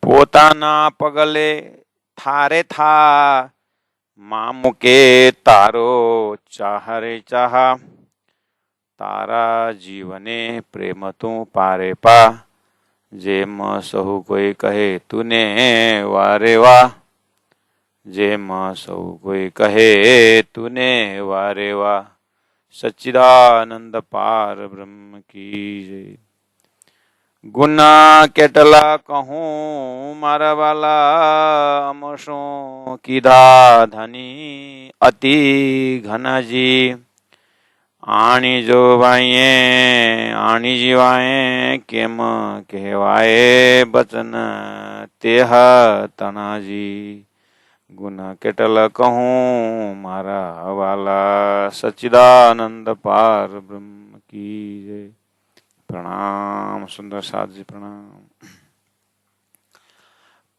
પોતાના પગલે થારે થા મામુકે તારો ચાહરે ચાહ તારા જીવને પ્રેમ તું પારે પા જેમ સહુ કોઈ કહે તુને વારે વાહ જેમ સહુ કોઈ કહે તુને વારે વાહ સચ્ચિદાનંદ પાર બ્રહ્મ की जय। गुना केटला कहूँ मारा वाला अमसो कीधा धनी अति घना जी आणी जो वाये आणी जीवाए केम कहवाए बचन तेह तनाजी। गुना केटला कहूँ मारा वाला सच्चिदानंद पार ब्रह्म की जय। प्रणाम सुंदर साथ जी, प्रणाम।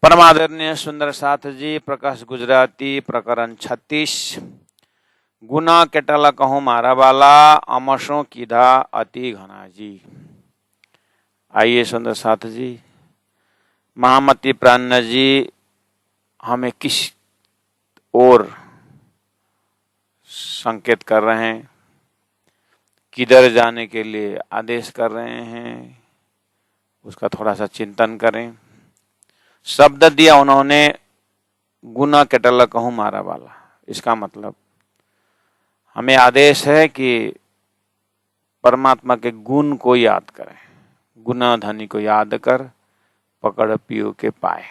परमादरणीय सुंदर साथ जी, प्रकाश गुजराती प्रकरण 36। गुना केटला कहूं मारा वाला अमसों कीधा अति घना जी। आइए सुंदर साथ जी, महामती प्राण जी हमें किस ओर संकेत कर रहे हैं, किधर जाने के लिए आदेश कर रहे हैं, उसका थोड़ा सा चिंतन करें। शब्द दिया उन्होंने गुना केटला कहूं मारा वाला, इसका मतलब हमें आदेश है कि परमात्मा के गुण को याद करें। गुना धनी को याद कर पकड़ पियो के पाए,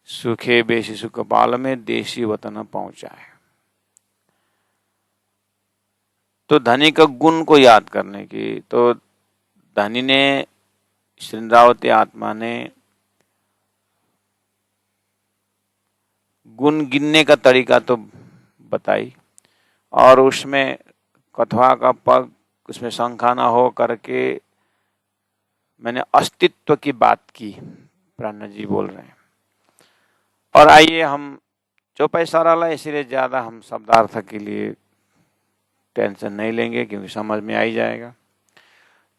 सुखे बेसी सुख पाल में देशी वतन पहुंचाए। तो धनी का गुण को याद करने की, तो धनी ने श्रृंगावती आत्मा ने गुण गिनने का तरीका तो बताई, और उसमें कथवा का पग उसमें शंका न हो करके मैंने अस्तित्व की बात की, प्राण जी बोल रहे हैं। और आइए हम जो पैसा रहा इसीलिए ज्यादा हम शब्दार्थ के लिए टेंशन नहीं लेंगे, क्योंकि समझ में आ ही जाएगा।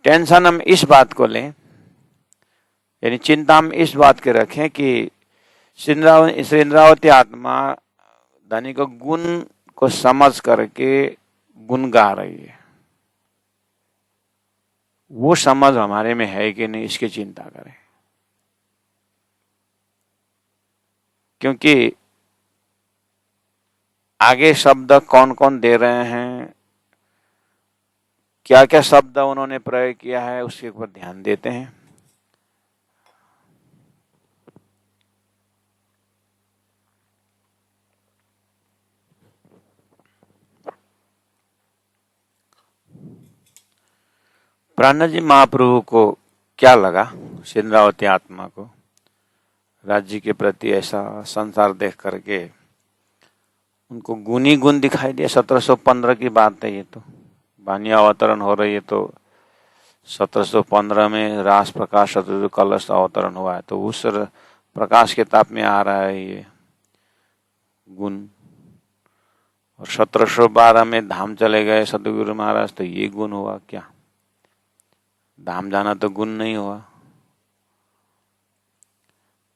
टेंशन हम इस बात को लें, यानी चिंता हम इस बात के रखें कि श्रृंगावती आत्मा धनी को गुण को समझ करके गुण गा रही है। वो समझ हमारे में है कि नहीं, इसकी चिंता करें। क्योंकि आगे शब्द कौन कौन दे रहे हैं, क्या क्या शब्द उन्होंने प्रयोग किया है, उसके ऊपर ध्यान देते हैं। प्राण जी महाप्रभु को क्या लगा, श्रृंगावती आत्मा को राज्य के प्रति ऐसा संसार देख करके उनको गुण ही गुण दिखाई दिया। 1715 की बात है ये, तो वाणी अवतरण हो रही है, तो 1715 में रास प्रकाश शत्रु कलश अवतरण हुआ है, तो उस प्रकाश के ताप में आ रहा है ये गुण। और 1712 में धाम चले गए सतगुरु महाराज, तो ये गुण हुआ क्या? धाम जाना तो गुण नहीं हुआ।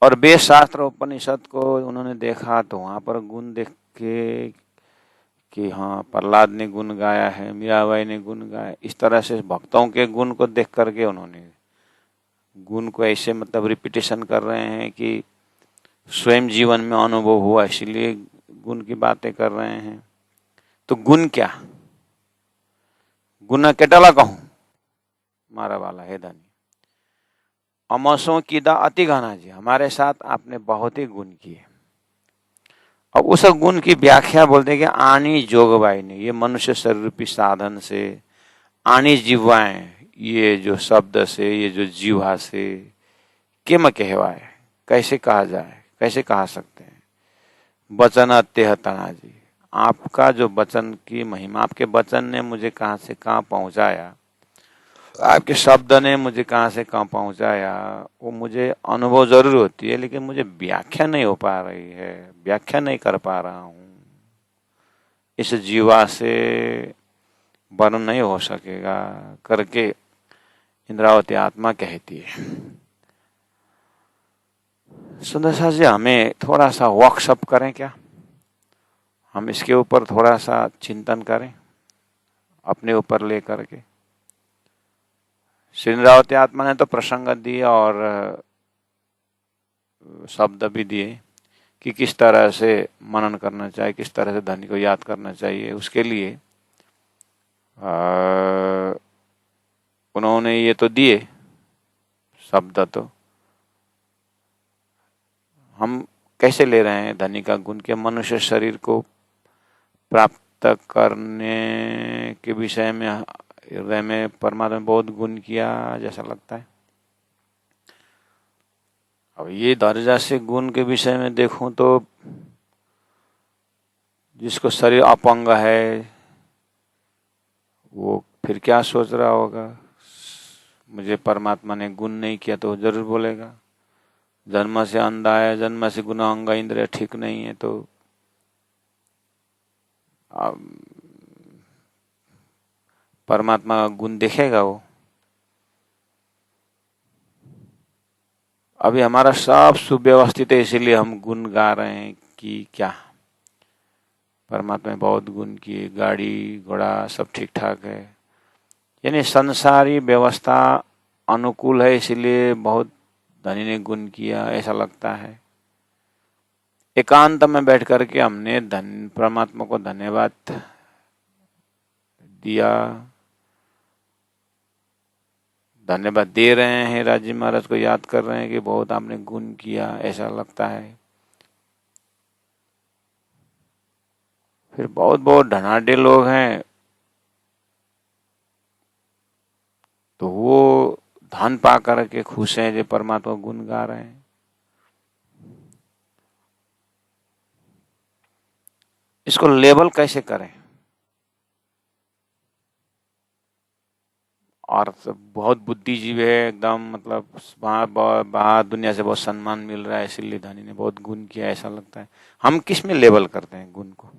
और वेद शास्त्र उपनिषद को उन्होंने देखा, तो वहां पर गुण देख के कि हाँ प्रहलाद ने गुण गाया है, मीराबाई ने गुण गाया। इस तरह से भक्तों के गुण को देख करके उन्होंने गुण को ऐसे मतलब रिपीटेशन कर रहे हैं कि स्वयं जीवन में अनुभव हुआ, इसलिए गुण की बातें कर रहे हैं। तो गुण क्या? गुना केटला कहूं मारा वाला है धनी अमसों कीधा अति घना जी। हमारे साथ आपने बहुत ही गुण किए। अब उस गुण की व्याख्या बोलते हैं कि आनी जोगवाई ने, ये मनुष्य शरीर रूपी साधन से, आनी जीवाएं, ये जो शब्द से, ये जो जीवा से किम कहवाए, कैसे कहा जाए, कैसे कहा सकते हैं। वचन अत्यह तना जी, आपका जो वचन की महिमा, आपके वचन ने मुझे कहां से कहां पहुंचाया, आपके शब्द ने मुझे कहां से कहां पहुंचाया, वो मुझे अनुभव जरूर होती है, लेकिन मुझे व्याख्या नहीं हो पा रही है, व्याख्या नहीं कर पा रहा हूं। इस जीवा से वर्णन नहीं हो सकेगा करके इंद्रावती आत्मा कहती है। सुंदर साहब जी, हमें थोड़ा सा वर्कशॉप करें क्या? हम इसके ऊपर थोड़ा सा चिंतन करें अपने ऊपर ले करके। श्रीरावती आत्मा ने तो प्रसंग दिए और शब्द भी दिए कि किस तरह से मनन करना चाहिए, किस तरह से धनी को याद करना चाहिए। उसके लिए उन्होंने ये तो दिए शब्द, तो हम कैसे ले रहे हैं धनी का गुण के मनुष्य शरीर को प्राप्त करने के विषय में हृदय में परमात्मा ने बहुत गुण किया जैसा लगता है। अब ये दर्जा से गुण के विषय में देखूं तो जिसको शरीर अपंग है वो फिर क्या सोच रहा होगा, मुझे परमात्मा ने गुण नहीं किया, तो जरूर बोलेगा। जन्म से अंधा है, जन्म से गुना अंग इंद्रिय ठीक नहीं है, तो परमात्मा का गुण देखेगा वो। अभी हमारा सब सुव्यवस्थित है, इसीलिए हम गुण गा रहे हैं कि क्या परमात्मा ने बहुत गुण किए, गाड़ी घोड़ा सब ठीक ठाक है। यानी संसारी व्यवस्था अनुकूल है, इसीलिए बहुत धनी ने गुण किया ऐसा लगता है। एकांत में बैठ करके हमने परमात्मा को धन्यवाद दिया, धन्यवाद दे रहे हैं, राजी महाराज को याद कर रहे हैं कि बहुत आपने गुण किया ऐसा लगता है। फिर बहुत बहुत धनाढ़ लोग हैं तो वो धन पा करके खुश हैं जो परमात्मा गुण गा रहे हैं। इसको लेबल कैसे करें? और बहुत बुद्धिजीवी है एकदम, मतलब बाहर दुनिया से बहुत सम्मान मिल रहा है, इसीलिए धनी ने बहुत गुण किया ऐसा लगता है। हम किस में लेबल करते हैं गुण को?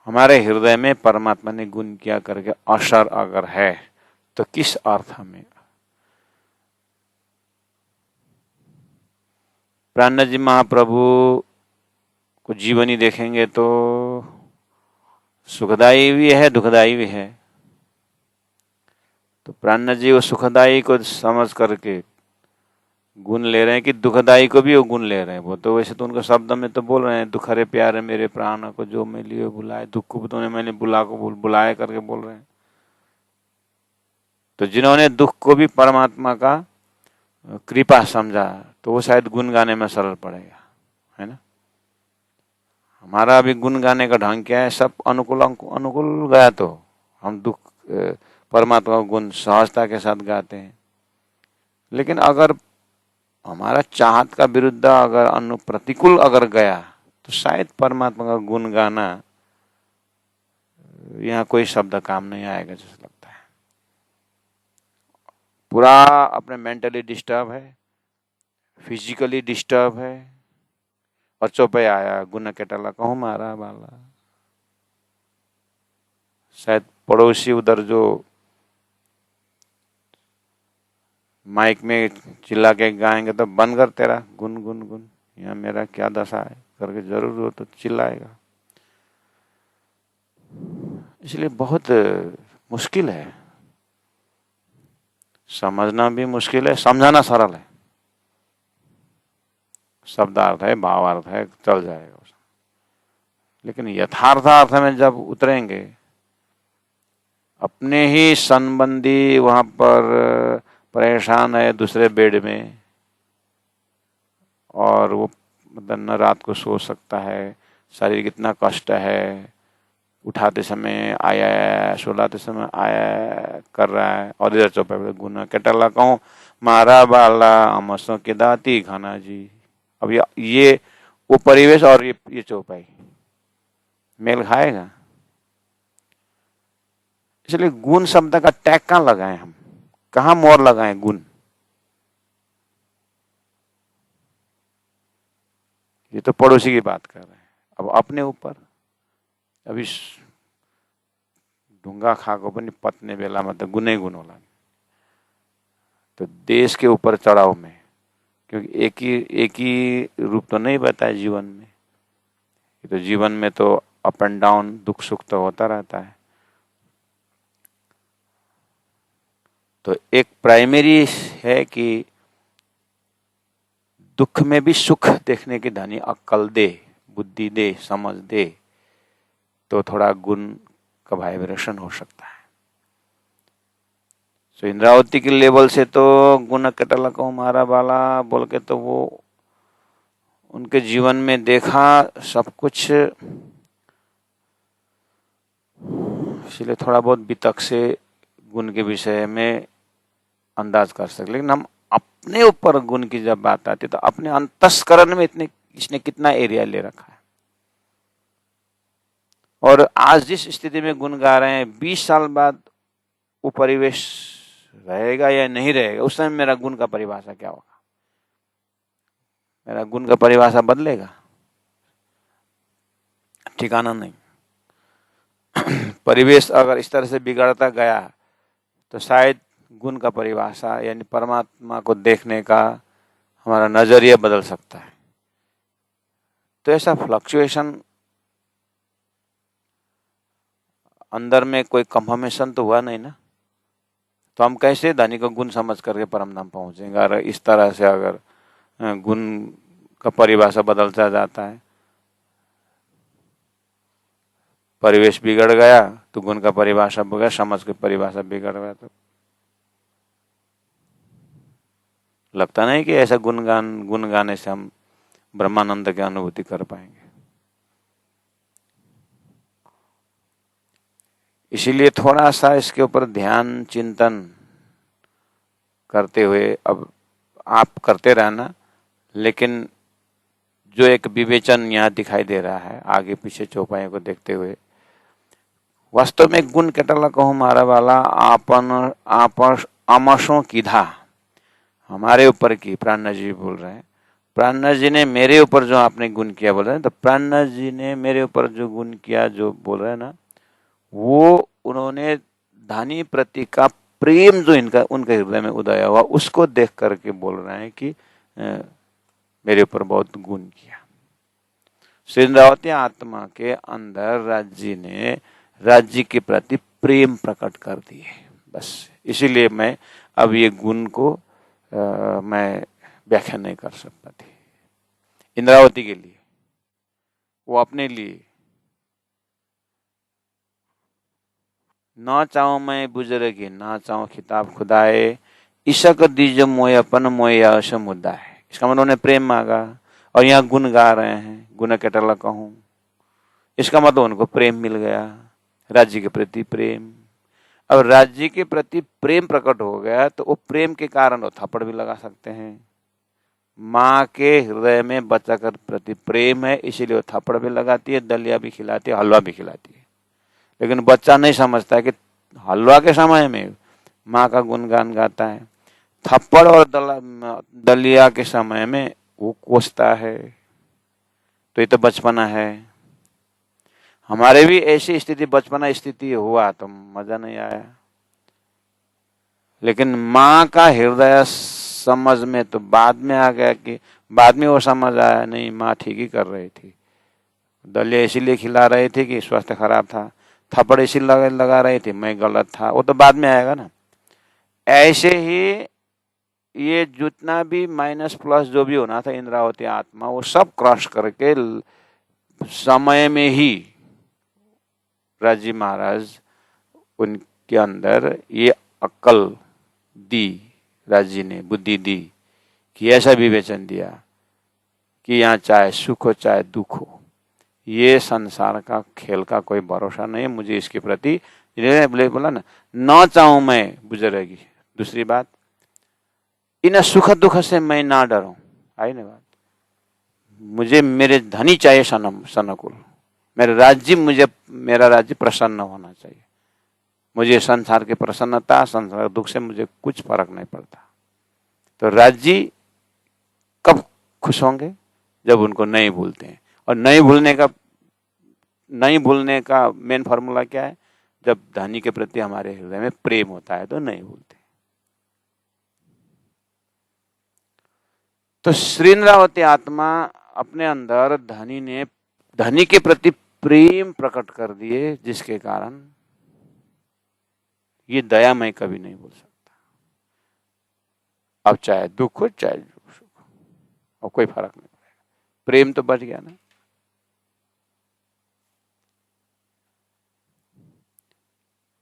हमारे हृदय में परमात्मा ने गुण किया करके असर अगर है तो किस अर्थ में? प्राणनाथ जी महाप्रभु को जीवनी देखेंगे तो सुखदायी भी है, दुखदायी भी है। तो प्राणनाथ जी वो सुखदायी को समझ करके गुण ले रहे हैं कि दुखदायी को भी वो गुण ले रहे हैं। वो तो वैसे तो उनको शब्द में तो बोल रहे हैं, दुख हरे प्यारे मेरे प्राण को जो मैं लिए बुलाए, दुख को तो मैंने बुलाए करके बोल रहे हैं। तो जिन्होंने दुख को भी परमात्मा का कृपा समझा तो वो शायद गुण गाने में सरल पड़ेगा, है ना। हमारा अभी गुण गाने का ढंग क्या है? सब अनुकूल अनुकूल गया तो हम दुख परमात्मा का गुण सहजता के साथ गाते हैं। लेकिन अगर हमारा चाहत का विरुद्ध अगर प्रतिकूल अगर गया तो शायद परमात्मा का गुण गाना यहाँ कोई शब्द काम नहीं आएगा जैसा लगता है। पूरा अपने मेंटली डिस्टर्ब है, फिजिकली डिस्टर्ब है और चौपे आया गुना केटला कहूँ मारा बाला। शायद पड़ोसी उधर जो माइक में चिल्ला के गाएंगे तो बंद कर तेरा गुन गुन गुन, यहाँ मेरा क्या दशा है करके जरूर हो तो चिल्लाएगा। इसलिए बहुत मुश्किल है, समझना भी मुश्किल है, समझाना सरल है। शब्दार्थ है, भावार्थ है, चल जाएगा। लेकिन यथार्थार्थ में जब उतरेंगे, अपने ही संबंधी वहां पर परेशान है दूसरे बेड में और वो मतलब न रात को सो सकता है, शारीरिक इतना कष्ट है, उठाते समय आया, सुलाते समय आया कर रहा है और इधर चौपे गुना केटला कहूँ मारा बाला अमसों के दाती खाना जी। अब ये वो परिवेश और ये चौपाई मेल खाएगा? इसलिए गुण शब्द का टैग कहाँ लगाए, हम कहाँ मोर लगाए गुण? ये तो पड़ोसी की बात कर रहे हैं, अब अपने ऊपर अभी ढूंगा खा को पनि पत्ने बेला मतलब गुनै गुण होला। तो देश के ऊपर चढ़ाव में, क्योंकि एक ही रूप तो नहीं बताया जीवन में, ये तो जीवन में तो अप एंड डाउन, दुख सुख तो होता रहता है। तो एक प्राइमरी है कि दुख में भी सुख देखने की धनी अक्ल दे, बुद्धि दे, समझ दे, तो थोड़ा गुण का वाइब्रेशन हो सकता है। तो इंद्रावती के लेवल से तो गुण कटल को मारा बाला बोल के तो वो उनके जीवन में देखा सब कुछ, इसलिए थोड़ा बहुत वितक से गुण के विषय में अंदाज कर सकते। लेकिन हम अपने ऊपर गुण की जब बात आती है तो अपने अंतस्करण में इतने इसने कितना एरिया ले रखा है, और आज जिस स्थिति में गुण गा रहे हैं 20 साल बाद वो परिवेश रहेगा या नहीं रहेगा, उस समय मेरा गुण का परिभाषा क्या होगा? मेरा गुण का परिभाषा बदलेगा? ठिकाना नहीं। परिवेश अगर इस तरह से बिगड़ता गया तो शायद गुण का परिभाषा यानी परमात्मा को देखने का हमारा नजरिया बदल सकता है। तो ऐसा फ्लक्चुएशन अंदर में कोई कंफर्मेशन तो हुआ नहीं ना, तो हम कैसे धनी को गुण समझ करके परम धाम पहुंचेंगे? अगर इस तरह से अगर गुण का परिभाषा बदलता जाता है, परिवेश बिगड़ गया तो गुण का परिभाषा हो गया, समझ की परिभाषा बिगड़ गया, तो लगता नहीं कि ऐसा गुण गाने से हम ब्रह्मानंद की अनुभूति कर पाएंगे। इसीलिए थोड़ा सा इसके ऊपर ध्यान चिंतन करते हुए अब आप करते रहना, लेकिन जो एक विवेचन यहाँ दिखाई दे रहा है आगे पीछे चौपाइयों को देखते हुए, वास्तव में गुण कटला कहूँ मारा वाला आपन आपस अमसों कीधा, हमारे ऊपर की प्राणनाथ जी बोल रहे हैं। प्राणनाथ जी ने मेरे ऊपर जो आपने गुण किया बोल रहे हैं, तो प्राणनाथ जी ने मेरे ऊपर जो गुण किया जो बोल रहे हैं ना, वो उन्होंने धानी प्रति का प्रेम जो इनका उनके हृदय में उदय हुआ उसको देख करके बोल रहे हैं कि मेरे ऊपर बहुत गुण किया। श्री इंद्रावती आत्मा के अंदर राज्य ने राज्य के प्रति प्रेम प्रकट कर दिए, बस। इसीलिए मैं अब ये गुण को मैं व्याख्या नहीं कर सकता थी। इंद्रावती के लिए, वो अपने लिए, ना चाहूं मैं बुजुर्गी ना चाहूं खिताब खुदाए, ईशक दीज मोय अपन मोय आश मुद्दा है। इसका मतलब उन्होंने प्रेम मांगा और यहाँ गुण गा रहे हैं, गुण कटला कहूं, इसका मतलब उनको प्रेम मिल गया, राज्य के प्रति प्रेम। अब राज्य के प्रति प्रेम प्रकट हो गया तो वो प्रेम के कारण वो थप्पड़ भी लगा सकते हैं। माँ के हृदय में बच्चा के प्रति प्रेम है, इसीलिए वो थप्पड़ भी लगाती है, दलिया भी खिलाती है, हलवा भी खिलाती है। लेकिन बच्चा नहीं समझता है कि हलवा के समय में माँ का गुणगान गाता है, थप्पड़ और दलिया के समय में वो कोसता है। तो ये तो बचपना है। हमारे भी ऐसी स्थिति बचपना स्थिति हुआ तो मजा नहीं आया, लेकिन माँ का हृदय समझ में तो बाद में आ गया कि बाद में वो समझ आया नहीं माँ ठीक ही कर रही थी, दलिया इसीलिए खिला रही थी कि स्वास्थ्य खराब था, थप्पड़ इसीलिए लगा रही थी मैं गलत था, वो तो बाद में आएगा ना। ऐसे ही ये जितना भी माइनस प्लस जो भी होना था इंद्रावती आत्मा वो सब क्रॉस करके समय में ही राजी महाराज उनके अंदर ये अक्ल दी, राजी ने बुद्धि दी कि ऐसा विवेचन दिया कि यहाँ चाहे सुख हो चाहे दुख हो, ये संसार का खेल का कोई भरोसा नहीं है, मुझे इसके प्रति बोला ना चाहूं मैं बुजुर्गी। दूसरी बात, इन सुख दुख से मैं ना डरूं, आई ना बात, मुझे मेरे धनी चाहिए सनकुल, मेरा राज्य प्रसन्न होना चाहिए, मुझे संसार की प्रसन्नता संसार दुख से मुझे कुछ फर्क नहीं पड़ता। तो राज्य कब खुश होंगे? जब उनको नहीं भूलते हैं, और नहीं भूलने का मेन फॉर्मूला क्या है? जब धनी के प्रति हमारे हृदय में प्रेम होता है तो नहीं भूलते। तो श्रीन्द्रावती आत्मा अपने अंदर धनी के प्रति प्रेम प्रकट कर दिए, जिसके कारण ये दया मैं कभी नहीं बोल सकता। अब चाहे दुख हो चाहे सुख हो, और कोई फर्क नहीं पड़ेगा, प्रेम तो बच गया ना।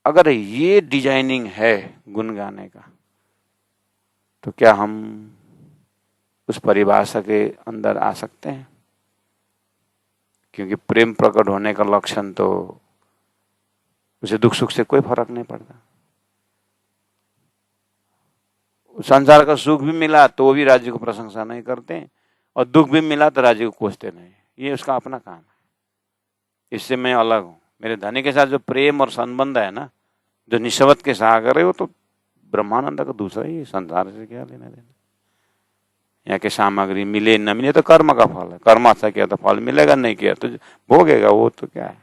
अगर ये डिजाइनिंग है गुण गाने का, तो क्या हम उस परिभाषा के अंदर आ सकते हैं? क्योंकि प्रेम प्रकट होने का लक्षण तो उसे दुख सुख से कोई फर्क नहीं पड़ता। संसार का सुख भी मिला तो वो भी राज्य को प्रशंसा नहीं करते, और दुख भी मिला तो राज्य को कोसते नहीं। ये उसका अपना काम है, इससे मैं अलग हूं। मेरे धनी के साथ जो प्रेम और संबंध है ना, जो निस्वार्थ के सागर है, वो तो ब्रह्मानंद का दूसरा ही। संसार से क्या लेना देना। यहाँ की सामग्री मिले न मिले तो कर्म का फल है। कर्म अच्छा किया तो फल मिलेगा, नहीं किया तो भोगेगा, वो तो क्या है।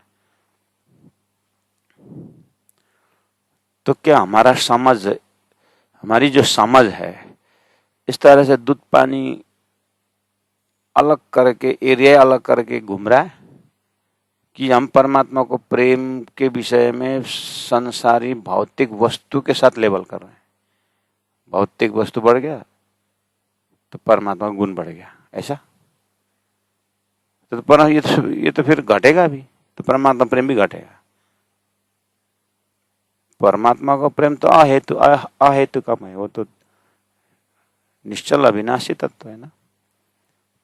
तो क्या हमारी जो समझ है, इस तरह से दूध पानी अलग करके, एरिया अलग करके घूम रहा है कि हम परमात्मा को प्रेम के विषय में संसारी भौतिक वस्तु के साथ लेबल कर रहे हैं। भौतिक वस्तु बढ़ गया तो परमात्मा का गुण बढ़ गया, ऐसा तो पर ये तो फिर घटेगा भी, तो परमात्मा प्रेम भी घटेगा। परमात्मा का प्रेम तो अहेतु कम है, वो तो निश्चल अविनाशी तत्व है ना।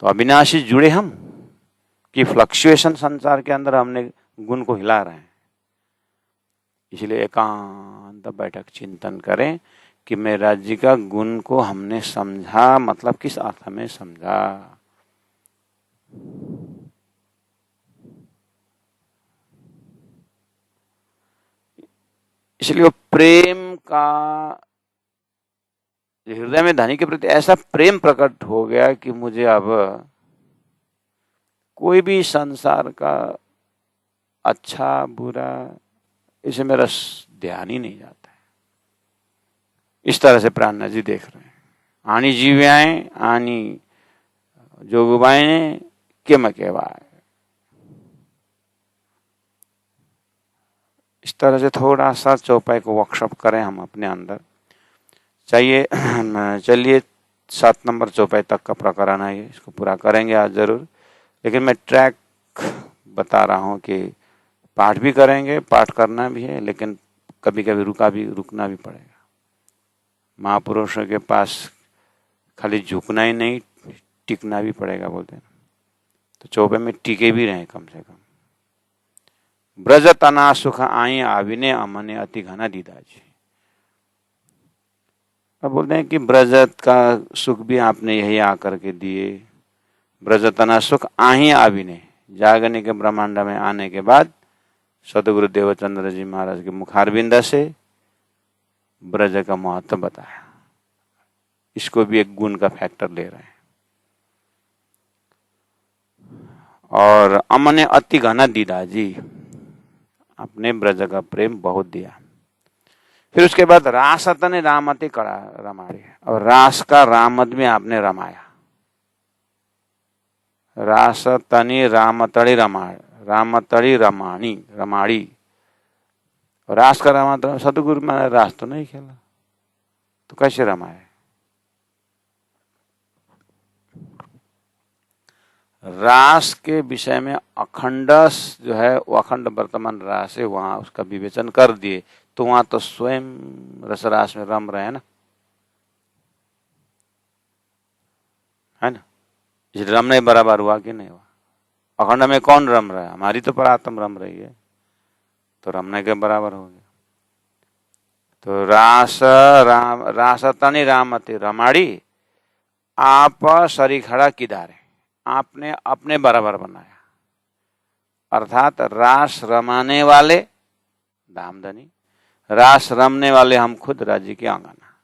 तो अविनाशी जुड़े हम कि फ्लक्चुएशन संसार के अंदर हमने गुण को हिला रहे हैं। इसलिए एकांत बैठक चिंतन करें कि मैं राज्य का गुण को हमने समझा, मतलब किस अर्थ में समझा। इसलिए वो प्रेम का हृदय में धनी के प्रति ऐसा प्रेम प्रकट हो गया कि मुझे अब कोई भी संसार का अच्छा बुरा, इसे मेरा ध्यान ही नहीं जाता है। इस तरह से प्राणनाथ जी देख रहे हैं। आनी जीव्याएं आनी जोगुबाएं किम कहवाए। इस तरह से थोड़ा सा चौपाई को वर्कशॉप करें हम अपने अंदर। चलिए 7 नंबर चौपाई तक का प्रकरण है, इसको पूरा करेंगे आज जरूर। लेकिन मैं ट्रैक बता रहा हूँ कि पाठ भी करेंगे, पाठ करना भी है, लेकिन कभी कभी रुकना भी पड़ेगा। महापुरुषों के पास खाली झुकना ही नहीं, टिकना भी पड़ेगा बोलते हैं। तो चौपे में टिके भी रहे कम से कम। ब्रज तना सुख आई आविने अमने अति घना दीदा जी। अब बोलते हैं कि ब्रज का सुख भी आपने यही आकर के दिए। ब्रज तना सुख आही आविने, जागने के ब्रह्मांड में आने के बाद सतगुरु देवचंद्र जी महाराज के मुखारबिंद से ब्रज का महत्व बताया। इसको भी एक गुण का फैक्टर ले रहे हैं। और अमने अति घना दीदा जी, आपने ब्रज का प्रेम बहुत दिया। फिर उसके बाद रासत ने रामति कड़ा रमाड़ी, और रास का रामत में आपने रमाया। रासतनी रामतड़ी रामतड़ी रमाड़ी। और रास का रामा तो सतगुरु मैंने रास तो नहीं खेला, तो कैसे रमाए। रास के विषय में अखंड जो है, वो अखंड वर्तमान रास है, वहां उसका विवेचन कर दिए, तो वहां तो स्वयं रसरास में रम रहे हैं ना, है ना। इसलिए रमने बराबर हुआ कि नहीं हुआ। अखंड में कौन रम रहा है? हमारी तो परात्म रम रही है, तो रमने के बराबर हो गया। तो रास तनी रामती रमाड़ी, आप सरीखड़ा किदारे, आपने अपने बराबर बनाया। अर्थात रास रमाने वाले दामदनी, रास रमने वाले हम खुद राज्य के आंगना,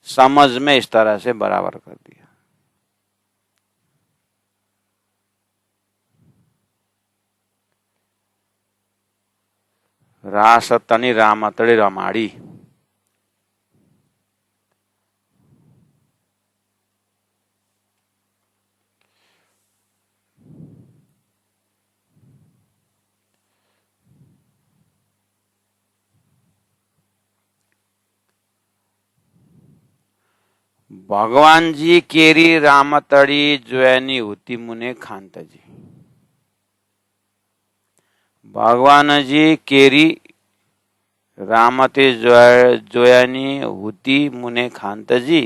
समझ में इस तरह से बराबर कर दिया। रास तनी रामतड़ी रमाड़ी। भगवान जी केरी रामतड़ी जोयानी हुती मुने खांत जी। भगवान जी केरी रामते जोयानी हुती मुने खांत जी।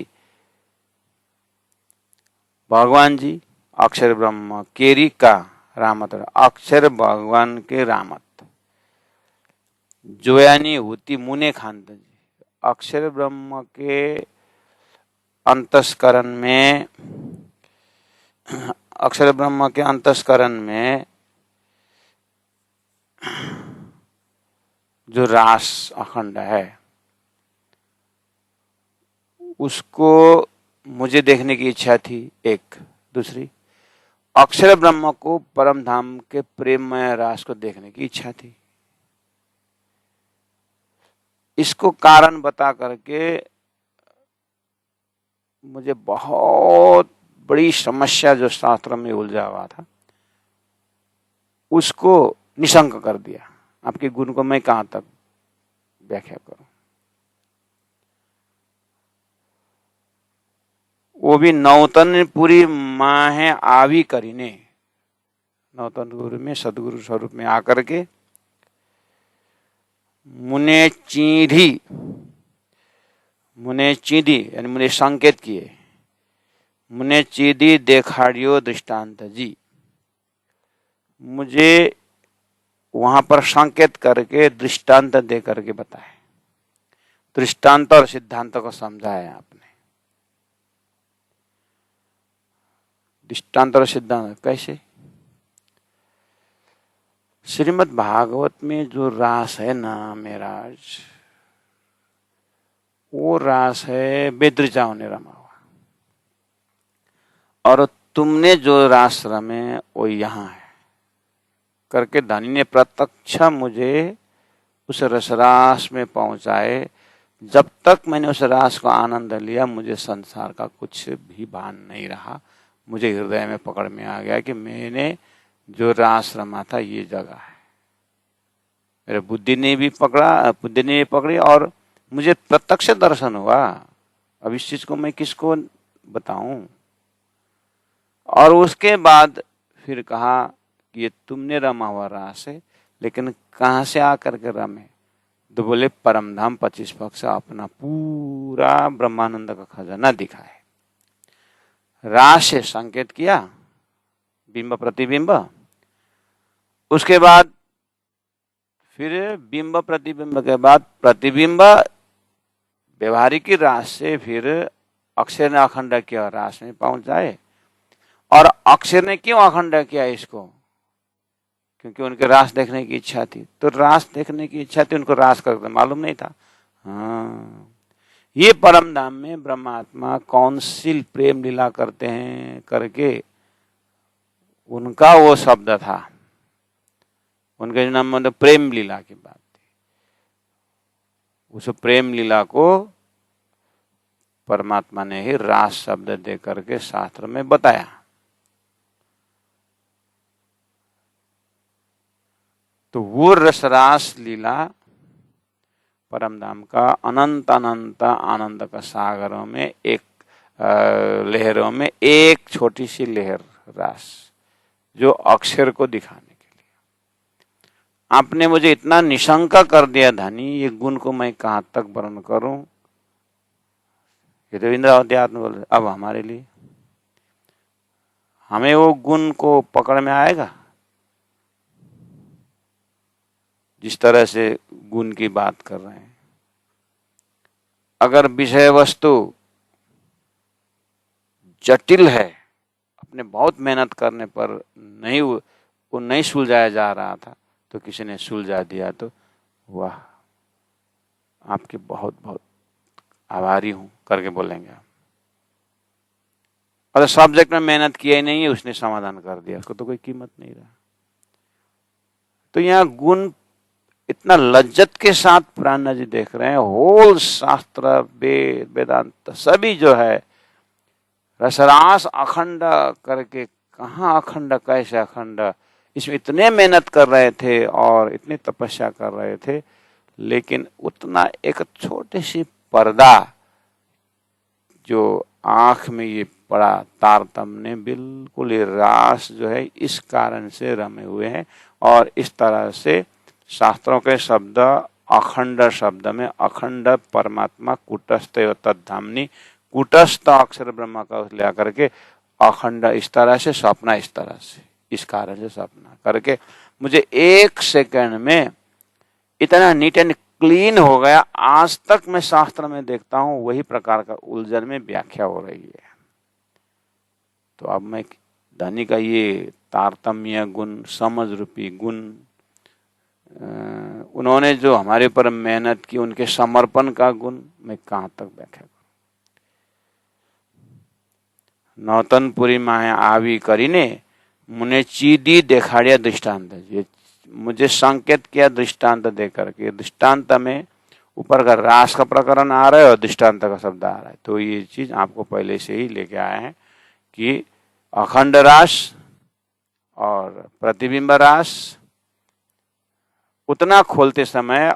भगवान जी अक्षर ब्रह्म, केरी का रामत, अक्षर भगवान के रामत, जोयानी हुती मुने खांत जी। अक्षर ब्रह्म के अंतस्करण में, अक्षर ब्रह्म के अंतस्करण में जो रास अखंड है उसको मुझे देखने की इच्छा थी एक। दूसरी, अक्षर ब्रह्म को परम धाम के प्रेममय रास को देखने की इच्छा थी। इसको कारण बता करके मुझे बहुत बड़ी समस्या जो शास्त्र में उलझा हुआ था उसको निशंक कर दिया। आपके गुण को मैं कहां तक व्याख्या करूं। वो भी नौतन पूरी माहे आवी करीने, नौतन गुरु में सदगुरु स्वरूप में आकर के मुने चीधी यानी मुने संकेत किए, मुने चीधी देखाड़ियो दृष्टांत जी। मुझे वहां पर संकेत करके दृष्टांत दे करके बताए। दृष्टांत और सिद्धांत को समझाया आपने। दृष्टांत और सिद्धांत कैसे? श्रीमद् भागवत में जो रास है ना मेराज, वो रास है बेदृचाओं ने रमा हुआ, और तुमने जो रास रमे वो यहाँ है करके धनी ने प्रत्यक्ष मुझे उस रसरास में पहुंचाए। जब तक मैंने उस रास को आनंद लिया मुझे संसार का कुछ भी भान नहीं रहा। मुझे हृदय में पकड़ में आ गया कि मैंने जो रास रमा था ये जगह है। मेरे बुद्धि ने भी पकड़ी और मुझे प्रत्यक्ष दर्शन हुआ। अब इस चीज को मैं किसको बताऊं। और उसके बाद फिर कहा कि ये तुमने रमा हुआ रास है, लेकिन कहां से आकर के रमे? तो बोले परमधाम 25 पक्ष अपना पूरा ब्रह्मानंद का खजाना दिखाए। रास से संकेत किया, बिंब प्रतिबिंब, उसके बाद फिर बिंब प्रतिबिंब के बाद प्रतिबिंब व्यवहारिक रास से फिर अक्षर ने अखंड किया, रास में पहुंच जाए। और अक्षर ने क्यों अखंड किया इसको? क्योंकि उनके रास देखने की इच्छा थी। तो रास देखने की इच्छा थी, उनको रास करके मालूम नहीं था। हाँ, ये परम धाम में ब्रह्मात्मा कौन सी प्रेम लीला करते हैं करके उनका वो शब्द था। उनके नाम मतलब प्रेम लीला की बात थी। उस प्रेम लीला को परमात्मा ने ही रास शब्द दे करके शास्त्र में बताया। तो वो रसरास लीला परमधाम का अनंत अनंत आनंद का सागरों में एक लहरों में एक छोटी सी लहर रास, जो अक्षर को दिखाने के लिए आपने मुझे इतना निशंका कर दिया धनी, ये गुण को मैं कहां तक वर्णन करूं। ये तो इंद्र अध्यात्म बोल रहे। अब हमारे लिए हमें वो गुण को पकड़ में आएगा? जिस तरह से गुण की बात कर रहे हैं, अगर विषय वस्तु जटिल है, अपने बहुत मेहनत करने पर नहीं वो नहीं सुलझाया जा रहा था, तो किसी ने सुलझा दिया तो वाह, आपके बहुत बहुत आभारी हूं करके बोलेंगे आप। और सब्जेक्ट में मेहनत किया ही नहीं है, उसने समाधान कर दिया, उसको तो कोई कीमत नहीं रहा। तो यहाँ गुण इतना लज्जत के साथ प्राण जी देख रहे हैं। होल शास्त्र वेद वेदांत सभी जो है रसरास अखंड करके, कहाँ अखंड कैसे अखंड, इसमें इतने मेहनत कर रहे थे और इतनी तपस्या कर रहे थे, लेकिन उतना एक छोटी सी पर्दा जो आंख में ये पड़ा तारतम्य, बिल्कुल ये रास जो है इस कारण से रमे हुए हैं। और इस तरह से शास्त्रों के शब्द अखंड शब्द में अखंड परमात्मा कूटस्थ तद्धामनी, कूटस्थ अक्षर ब्रह्म का लिया करके अखंड इस तरह से, सपना इस तरह से, इस कारण से सपना करके मुझे 1 सेकंड में इतना नीट एंड क्लीन हो गया। आज तक मैं शास्त्र में देखता हूं वही प्रकार का उलझन में व्याख्या हो रही है। तो अब मैं धनी का ये तारतम्य गुण, समझ रूपी गुण, उन्होंने जो हमारे ऊपर मेहनत की, उनके समर्पण का गुण मैं कहां तक व्याख्या करूं। नौतनपुरी माया आवी करीने मुने चीदी देखाड़िया दृष्टांत, ये मुझे संकेत किया दृष्टांत देकर के। दृष्टांत में ऊपर का रास का प्रकरण आ रहा है और दृष्टांत का शब्द आ रहा है। तो ये चीज आपको पहले से ही लेके आए हैं कि अखंड रास और प्रतिबिंब रास उतना खोलते समय,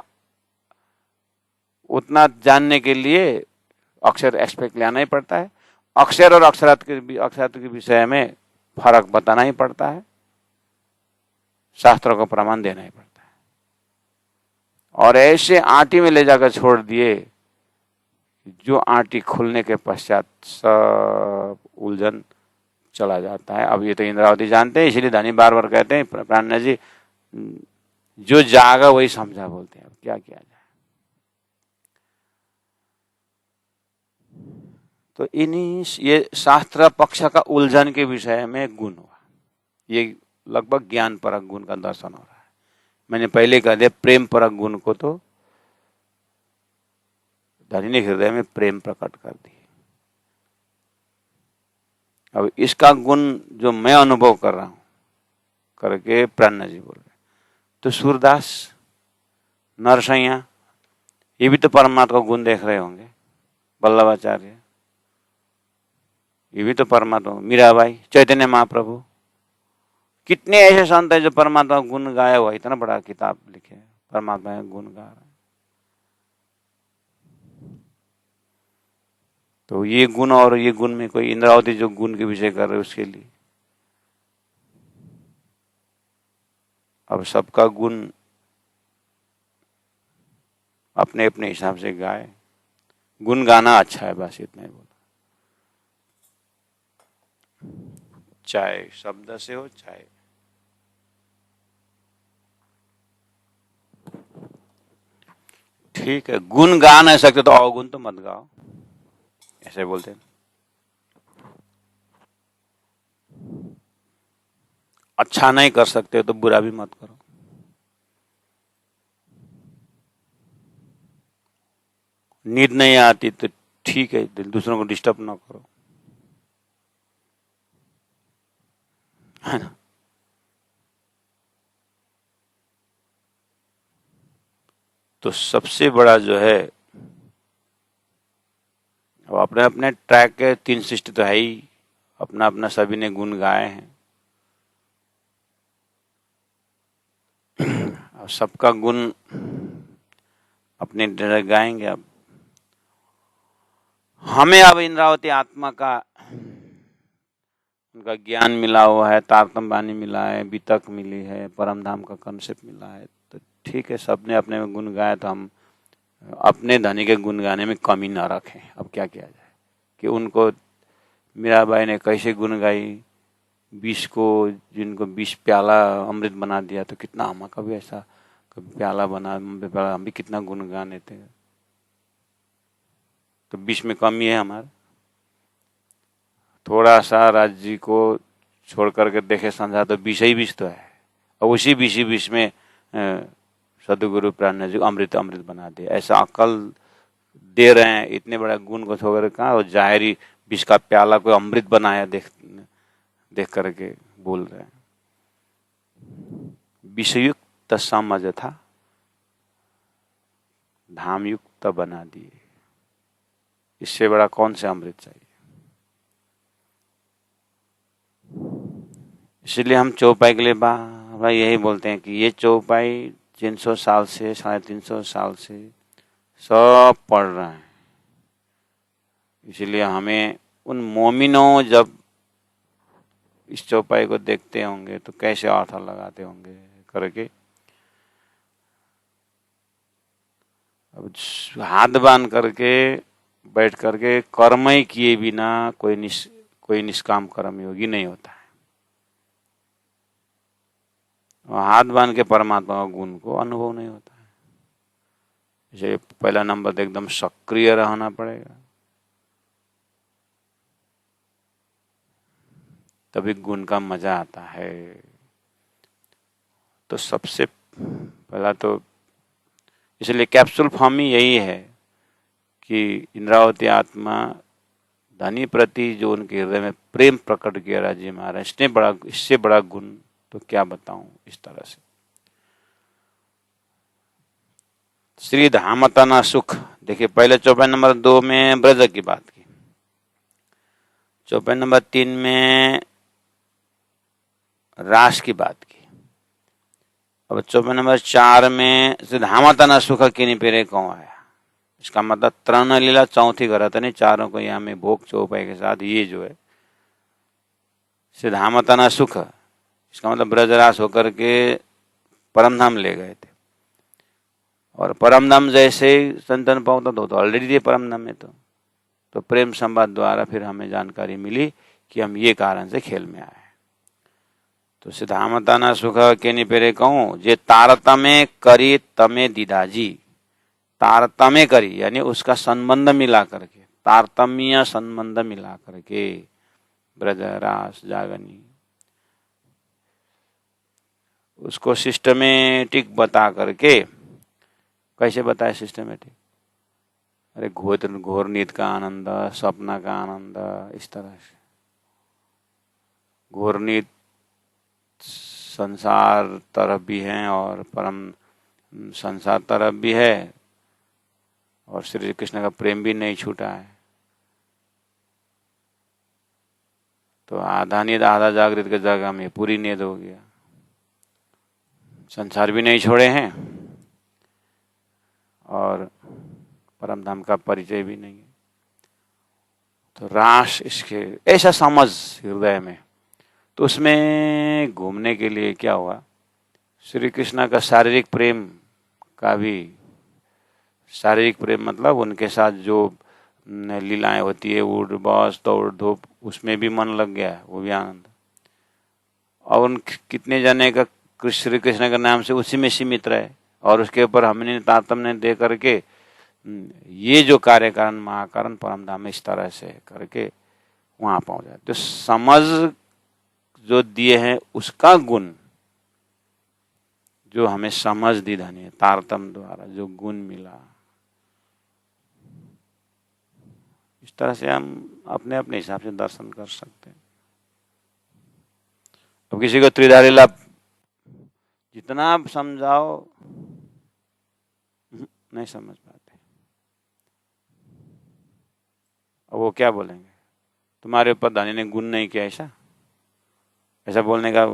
उतना जानने के लिए अक्षर एक्सपेक्ट लेना ही पड़ता है। अक्षर और अक्षरार्थ के विषय में फर्क बताना ही पड़ता है, शास्त्रों को प्रमाण देना ही पड़ता है। और ऐसे आटी में ले जाकर छोड़ दिए, जो आटी खुलने के पश्चात सब उलझन चला जाता है। अब ये तो इंद्रावती जानते हैं, इसलिए धनी बार बार कहते हैं प्राणनाथ जी, जो जागा वही समझा बोलते हैं। अब क्या किया जाए। तो इन्हीं ये शास्त्र पक्ष का उलझन के विषय में गुण हुआ, ये लगभग ज्ञान परक गुण का दर्शन हो रहा है। मैंने पहले कह दिया प्रेम परक गुण को तो धनी ने हृदय में प्रेम प्रकट कर दी। अब इसका गुण जो मैं अनुभव कर रहा हूं करके प्राणनाथ जी बोल रहे, तो सूरदास, नरसैया, ये भी तो परमात्मा का गुण देख रहे होंगे। वल्लभाचार्य, ये भी तो परमात्मा। मीराबाई, चैतन्य महाप्रभु, कितने ऐसे संत हैं जो परमात्मा का गुण गाया हुआ, इतना बड़ा किताब लिखे परमात्मा का गुण गा रहे हैं। तो ये गुण और ये गुण में कोई इंद्रावती जो गुण के विषय कर रहे हैं उसके लिए अब सबका गुण अपने अपने हिसाब से गाए। गुण गाना अच्छा है, बस इतना ही बोला। चाहे शब्द से हो, चाहे ठीक है। गुण गा नहीं सकते तो अवगुण तो मत गाओ, ऐसे बोलते हैं। अच्छा नहीं कर सकते तो बुरा भी मत करो। नींद नहीं आती तो ठीक है, दूसरों को डिस्टर्ब ना करो, है ना। तो सबसे बड़ा जो है, अब अपने अपने ट्रैक के 3 सृष्टि तो है ही, अपना अपना सभी ने गुण गाए हैं। अब सबका गुण अपने तरह गाएंगे। अब हमें अब इंद्रावती आत्मा का उनका ज्ञान मिला हुआ है, तारतम्य वाणी मिला है, वितक मिली है, परम धाम का कंसेप्ट मिला है। तो ठीक है, सबने अपने में गुण गाया, तो हम अपने धनी के गुण गाने में कमी न रखें। अब क्या किया जाए कि उनको मीराबाई ने कैसे गुण गाई, 20 को जिनको 20 प्याला अमृत बना दिया, तो कितना हम कभी ऐसा कभी प्याला बना, हम भी कितना गुण गाने थे। तो 20 में कमी है हमारा। थोड़ा सा राज्य जी को छोड़ करके देखे समझा तो 20 ही 20 तो है, और उसी 20 में सदगुरु प्राणनाथ जी अमृत अमृत बना दे। ऐसा अकल दे रहे हैं, इतने बड़ा गुण को छोड़ कहाँ और जाहिरी 20 का प्याला को अमृत बनाया देख करके बोल रहे हैं। विषयुक्त समझ था, धामयुक्त बना दिए। इससे बड़ा कौन सा अमृत चाहिए। इसलिए हम चौपाई के लिए भाई यही बोलते हैं कि ये चौपाई 300 साल से 350 साल से सब पढ़ रहे हैं। इसलिए हमें उन मोमिनों जब इस चौपाई को देखते होंगे तो कैसे अर्थ लगाते होंगे करके अब हाथ बांध करके बैठ करके कर्म ही किए बिना कोई निष्काम कर्म योगी नहीं होता है। और हाथ बांध के परमात्मा का गुण को अनुभव नहीं होता है। जैसे पहला नंबर तो एकदम सक्रिय रहना पड़ेगा, तभी गुण का मजा आता है। तो सबसे पहला तो इसलिए कैप्सूल फॉर्म ही यही है कि इंद्रावती आत्मा धनी प्रति जो उनके हृदय में प्रेम प्रकट किया राजी महाराज, इससे बड़ा गुण तो क्या बताऊं। इस तरह से श्री धामतना सुख, देखिए पहले चौपाई नंबर 2 में ब्रज की बात की, चौपाई नंबर 3 में रास की बात की, अब चौपाई नंबर 4 में श्री धामतना सुख किनी पेरे कौन आया। इसका मतलब तरण लीला चौथी गरत नहीं, चारों को यहाँ में भोग चौपाई के साथ ये जो है श्री धामतना सुख, इसका मतलब ब्रजरास होकर के परमधाम ले गए थे। और परमधाम जैसे संतन पहुंचा तो ऑलरेडी थे परमधाम में। तो प्रेम संवाद द्वारा फिर हमें जानकारी मिली कि हम ये कारण से खेल में आए। तो सिद्धामताना सुख के निपेरे कहूं जे तारतम्य करी तमे दीदाजी, तारतम्य करी यानी उसका संबंध मिला करके, तारतम्य संबंध मिला करके ब्रज रास जागनी उसको सिस्टमेटिक बता करके, कैसे बताए सिस्टमेटिक, अरे घोर नींद का आनंद, सपना का आनंद, इस तरह से घोर नींद संसार तरफ भी है और परम संसार तरफ भी है, और श्री कृष्ण का प्रेम भी नहीं छूटा है। तो आधा नींद आधा जागृत के जगह में पूरी नींद हो गया, संसार भी नहीं छोड़े हैं और परम धाम का परिचय भी नहीं है। तो रास इसके ऐसा समझ हृदय में, तो उसमें घूमने के लिए क्या हुआ, श्री कृष्ण का शारीरिक प्रेम का भी, शारीरिक प्रेम मतलब उनके साथ जो लीलाएं होती है, उड़ बस दौड़ धूप, उसमें भी मन लग गया, वो भी आनंद। और उन कितने जने का श्री कृष्ण के नाम से उसी में सीमित रहे, और उसके ऊपर हमने तारतम्य दे करके ये जो कार्य कारण महाकारण परम धाम इस तरह से करके वहां पहुंच जाए। तो समझ जो दिए हैं उसका गुण जो हमें समझ दी धनी तारतम्य द्वारा जो गुण मिला, इस तरह से हम अपने अपने हिसाब से दर्शन कर सकते हैं। अब किसी को त्रिधारी लाभ जितना आप समझाओ नहीं समझ पाते। अब वो क्या बोलेंगे, तुम्हारे ऊपर धनी ने गुण नहीं किया, ऐसा बोलने का।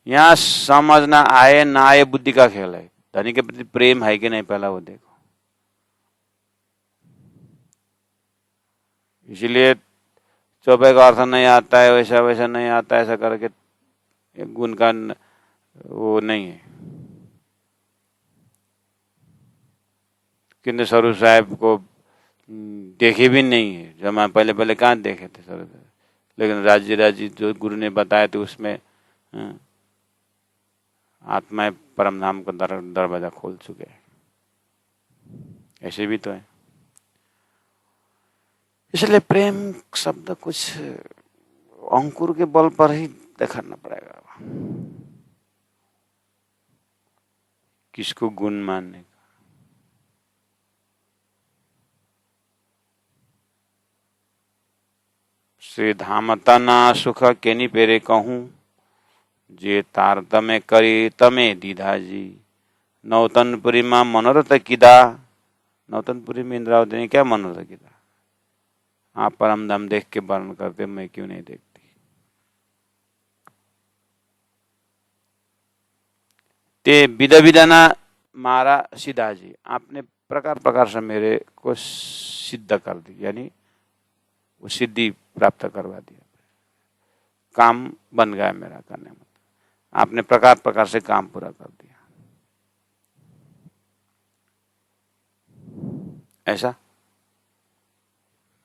यहाँ समझना आए ना आए बुद्धि का खेल है। धनी के प्रति प्रेम है कि नहीं पहला वो देखो। इसीलिए चौपाई का अर्थ नहीं आता है, वैसा वैसा नहीं आता है, ऐसा करके गुण का वो नहीं है। किंतु स्वरूप साहब को देखे भी नहीं है, जब मैं पहले कहाँ देखे थे स्वरूप साहब, लेकिन राज्य जो गुरु ने बताया तो उसमें आत्माएं परम धाम का दरवाजा खोल चुके हैं। ऐसे भी तो है। इसलिए प्रेम शब्द कुछ अंकुर के बल पर ही देखना पड़ेगा, किसको गुण मानने का। श्री धामतना सुख केनी पेरे कहूं जे तारतम्य करी तमे दीधाजी, नौतनपुरी में मनोरथ किदा। नौतनपुरी में इंद्रावती ने क्या मनोरथ किदा, आप परम धाम देख के वर्णन करते, मैं क्यों नहीं देखती। ते विधा विधाना मारा सीधा जी, आपने प्रकार प्रकार से मेरे को सिद्ध कर दी, यानी वो सिद्धि प्राप्त करवा दिया, काम बन गया मेरा करने में। आपने प्रकार प्रकार से काम पूरा कर दिया। ऐसा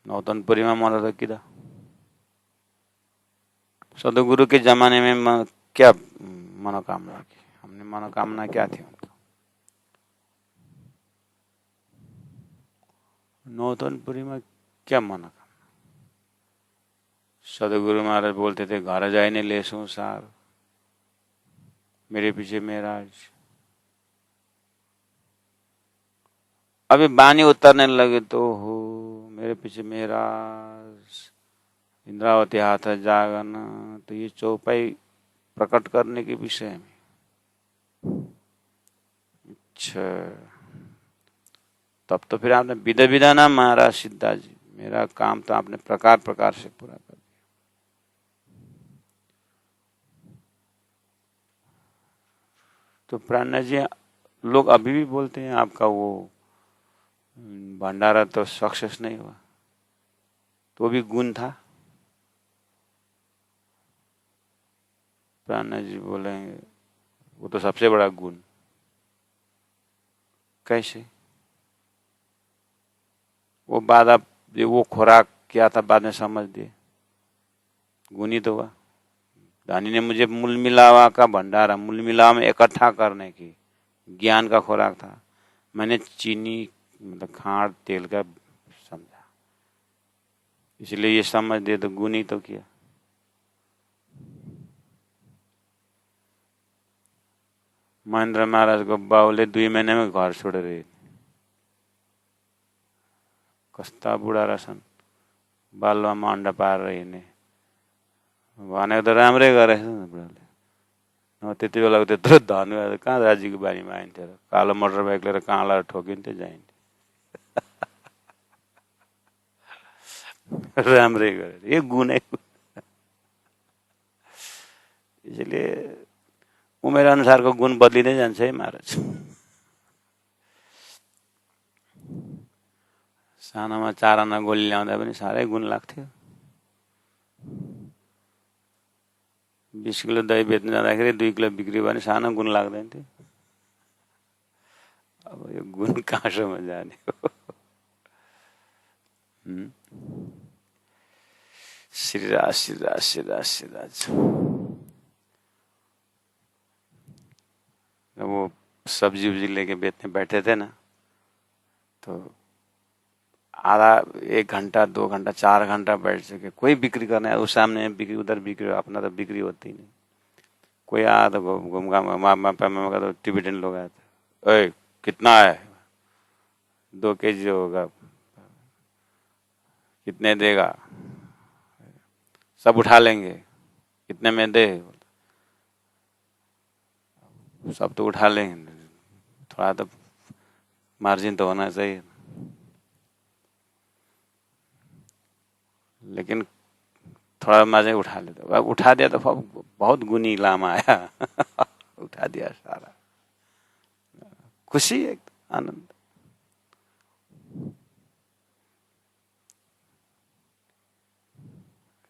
नौतनपुरी में मौला किदा सदगुरु के जमाने में क्या मनोकामना की, हमने मनोकामना क्या थी उनका? नौतनपुरी में क्या मनोकामना? सदगुरु महाराज बोलते थे घर जाए ने ले संसार, मेरे पीछे मेराज। अभी बानी उतरने लगे तो हो मेरे पीछे मेराज, इंद्रावती हाथ जागन, तो ये चौपाई प्रकट करने के विषय में। अच्छा, तब तो फिर आपने विधा विधा ना महाराज सिद्धा जी, मेरा काम तो आपने प्रकार प्रकार से पूरा कर दिया। तो प्राणा जी, लोग अभी भी बोलते हैं आपका वो भंडारा तो सक्सेस नहीं हुआ, तो भी गुण था। प्राणा जी बोलेंगे वो तो सबसे बड़ा गुण। कैसे? वो बाद आप वो खुराक क्या था बाद में समझ दिए, गुण ही तो हुआ। दानी ने मुझे मूल मिलावा का भंडारा, मूल मिलावा में इकट्ठा करने की ज्ञान का खुराक था। मैंने चीनी मतलब खांड तेल का समझा, इसलिए ये समझ दे तो गुण ही तो किया। महेंद्र महाराज को बावले 2 महीने में घर छोड़ रहे, कस्ता बुढा रहेछन्, बालुवामा अन्डा पारेर हिँड्ने भनेको त राम्रै गरेछ नि बुढाले। त्यति बेलाको त्यत्रो धन कहाँ राजीको बारीमा आइन्थ्यो र, कालो मोटर बाइक लिएर कहाँ लाएर ठोकिन्थ्यो जाइन्थ्यो। राम्रै गरेछ, यो गुणै। इसलिए उमेर अनुसारको गुण बदलिँदै जान्छ है महाराज। सानोमा 4 आना गोली ल्याउँदा पनि साह्रै गुण लाग्थ्यो। 20 किलो दही बेच्न जाँदाखेरि 2 किलो बिक्री भने सानो गुण लाग्दैन थियो। अब यो गुण कहाँसम्म जाने हो? श्रीराज श्रीराज श्रीराज श्रीराज। वो सब्जी उब्जी लेके बेचने बैठे थे ना, तो आधा 1 घंटा 2 घंटा 4 घंटा बैठ सके, कोई बिक्री करना है, उस सामने बिक्री उधर बिक्री, अपना तो बिक्री होती नहीं। कोई आया तो घूम घाम तो टिबेटन लोग आए थे, ओए कितना है? 2 केजी होगा, कितने देगा? सब उठा लेंगे, कितने में दे? सब तो उठा लेंगे, थोड़ा तो मार्जिन तो होना चाहिए। लेकिन थोड़ा मार्जिन उठा लेते, उठा दिया तो बहुत गुनी लामा आया। उठा दिया सारा, खुशी एक आनंद।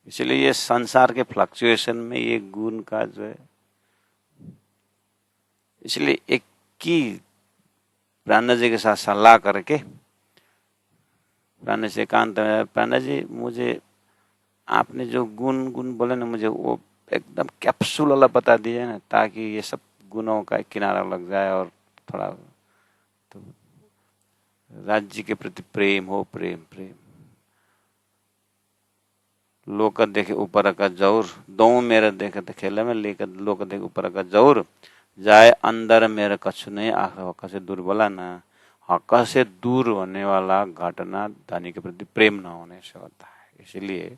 इसलिए ये संसार के फ्लक्चुएशन में ये गुण का जो है, इसलिए एक की प्राणा जी के साथ सलाह करके प्राणा जी एकांत में, प्राणा जी मुझे आपने जो गुण गुण बोले ना, मुझे वो एकदम कैप्सूल वाला बता दिए ना, ताकि ये सब गुणों का किनारा लग जाए और थोड़ा तो राज्य के प्रति प्रेम हो, प्रेम प्रेम। लोक देखे ऊपर का जौर, दो मेरा देखे तो खेले में, लेकर लोक देखे ऊपर का जौर, जाए अंदर मेरा कछु नहीं, आखिर हक से दूर बोला ना। हक से दूर होने वाला घटना धनी के प्रति प्रेम न होने से होता है। इसलिए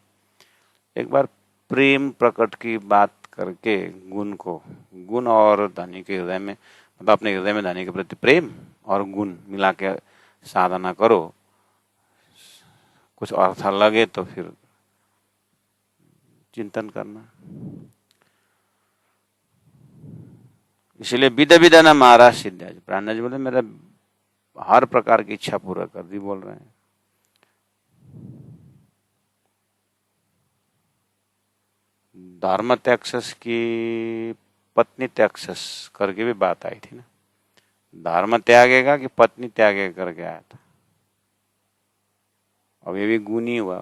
एक बार प्रेम प्रकट की बात करके गुण को, गुण और धनी के हृदय में, मतलब अपने हृदय में धनी के प्रति प्रेम और गुण मिला के साधना करो, कुछ अर्थ लगे तो फिर चिंतन करना। इसलिए विधा विधा ना महाराज सिद्धा जी, प्राणा जी बोले मेरा हर प्रकार की इच्छा पूरा कर दी, बोल रहे हैं। धर्म त्यागस की पत्नी त्यागस करके भी बात आई थी ना। धर्म त्यागेगा कि पत्नी त्यागेगा करके आया था। अब ये भी गुनी हुआ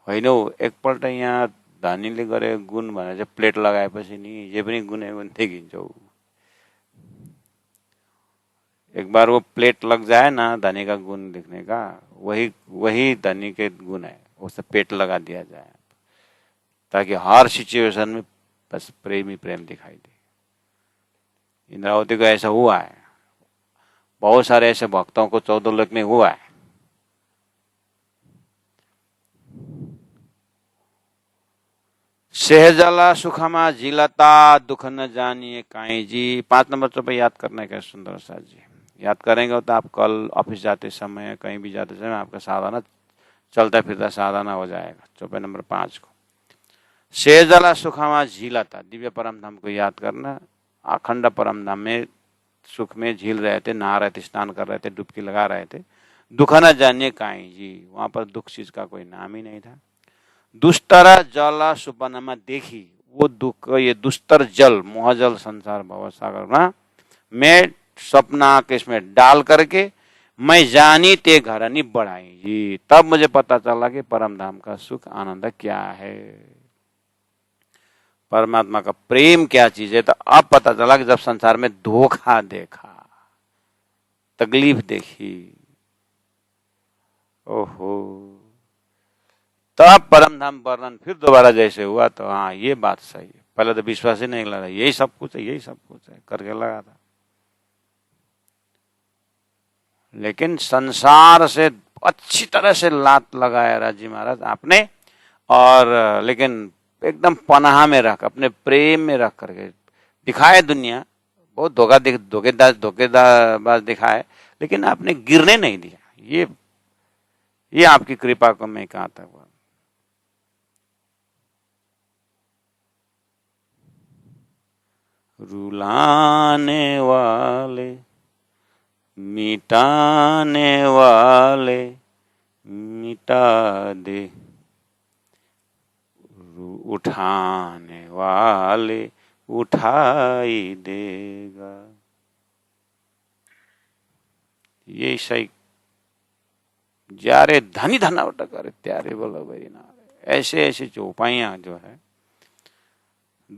होइन हौ। एकपल्ट यहाँ धनीले गरे गुण भनेर चाहिँ प्लेट लगाएपछि नि जे पनि गुने गुण देखिन्छौ। एक बार वो प्लेट लग जाए ना धनी का गुण दिखने का, वही वही धनी के गुण है, उसे पेट लगा दिया जाए ताकि हर सिचुएशन में बस प्रेम ही प्रेम दिखाई दे। इंद्रावती को ऐसा हुआ है, बहुत सारे ऐसे भक्तों को 14 लोक में हुआ है। सहजला सुखमा झिलता दुख न जानिए काई जी। 5 नंबर चौपाई याद करने का सुंदर साथ जी, याद करेंगे तो आप कल ऑफिस जाते समय कहीं भी जाते समय आपका साधना चलता फिरता साधना हो जाएगा। चौपाई नंबर 5 को सहजला सुखमा झिलता, दिव्य परम धाम को याद करना। अखंड परम धाम में सुख में झील रहे थे, नहा रहे थे, स्नान कर रहे थे, डुबकी लगा रहे थे। दुख न जानिए काई जी, वहां पर दुख चीज का कोई नाम ही नहीं था। दुस्तर जल सुपनमा देखी, वो दुख ये दुस्तर जल मोहजल संसार भव सागर ना मैं सपना के इसमें डाल करके मैं जानी ते घर नहीं बढ़ाई जी। तब मुझे पता चला कि परम धाम का सुख आनंद क्या है, परमात्मा का प्रेम क्या चीज है। तो अब पता चला कि जब संसार में धोखा देखा, तकलीफ देखी, ओहो, तब परम धाम वर्णन फिर दोबारा जैसे हुआ तो हाँ ये बात सही है। पहले तो विश्वास ही नहीं लगा, यही सब कुछ है, यही सब कुछ है करके लगा था। लेकिन संसार से अच्छी तरह से लात लगाया राजी महाराज आपने, और लेकिन एकदम पनाह में रख, अपने प्रेम में रख करके दिखाए। दुनिया बहुत धोखेबाज दिखाए, लेकिन आपने गिरने नहीं दिया। ये आपकी कृपा को मैं कहाँ तक हुआ। रुलाने वाले मिटाने वाले मिटा दे, उठाने वाले उठाई देगा। ये सही जारे धनी धनावट करे त्यारे बोलो भाई ना। ऐसे ऐसे चौपाइयां जो है,